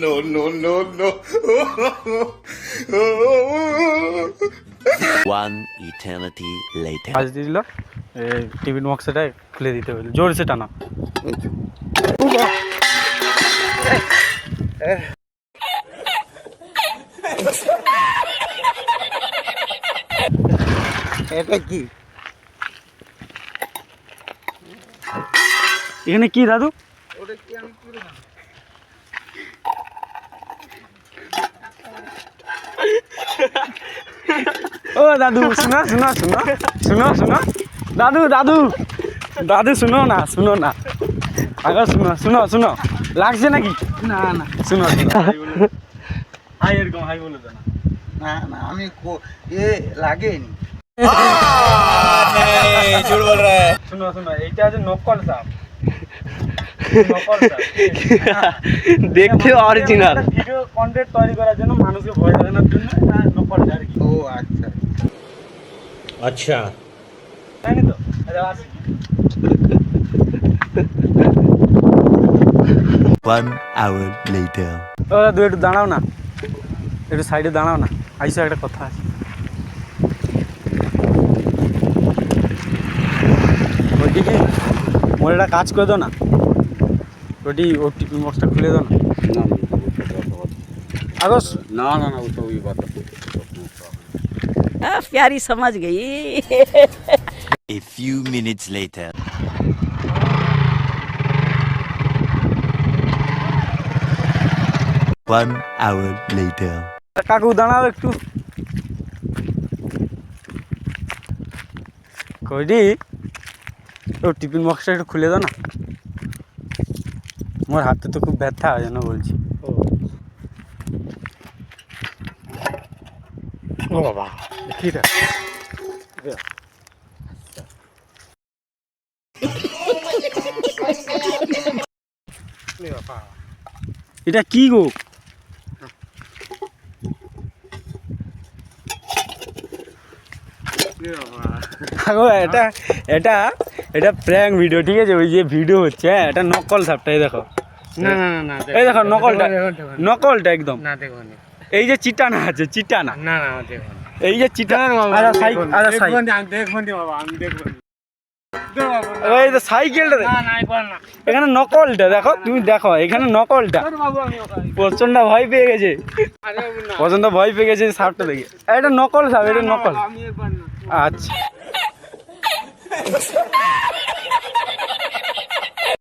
no, no, no, no. One eternity later. আজ দিল tiffin বক্সটা খুলে দিতে হবে, জোরসে টানা। এটা কি? এখানে কি দাদু? ওটা কি আমি কি জানি? ও দাদু শুনো শুনো শুনো শুনো শুনো দাদু দাদু দাদু শুনো না শুনো না আগে শুনো শুনো শুনো লাগছে নাকি? না না শুনো শুনো হাই এরকম হাই বলে দাও না না আমি এ লাগেনি। झूठ बोल रहा है। শুনো শুনো এইটা আছে নকল সাপ, নকল সাপ দেখতে অরিজিনাল। ভিডিও কন্টেন্ট তৈরি করার জন্য মানুষকে ভয় দেখানোর জন্য নকলটা আর কি। ও আচ্ছা अच्छा তাই না তো? আচ্ছা আসি। One hour later. ও দাদু একটু দাঁড়াও না, একটু সাইডে দাঁড়াও না, আইসো একটা কথা আছে। ওইটি কি মোর একটা কাজ করে দাও না, ওটি ও টিফিন বক্সটা খুলে দাও না। আগস না না না ও তো ওই বাত प्यारी समझ गई। A few minutes later. One hour later. কাকু দাঁড়াও একটু। কইডি ও টিফিন বক্সটা একটু খুলে দাও না, মোর হাতে তো খুব ব্যথা হয় না বলছি। ও বাবা কি রে? এটা কি গো? এটা এটা এটা প্র্যাঙ্ক ভিডিও, ঠিক আছে? ওই যে ভিডিও হচ্ছে, হ্যাঁ এটা নকল সাপটাই দেখো। না না না এই দেখো নকলটা, নকলটা একদম। না দেখুন এই যে চিটানা আছে, চিটানা, না না দেখুন এই যে চিটানা। আচ্ছা সাইকেল, আচ্ছা সাইকেল, দেখুন বাবা আমি দেখুন এই যে সাইকেলটা না না একবার না এখানে নকলটা দেখো, তুমি দেখো এখানে নকলটা। বাবু আমি ওখানে প্রচন্ড ভয় পেয়ে গেছে, আরে বাবু না প্রচন্ড ভয় পেয়ে গেছে সাপটা দেখে। এটা নকল সাপ, এটা নকল। আমি একবার না আচ্ছা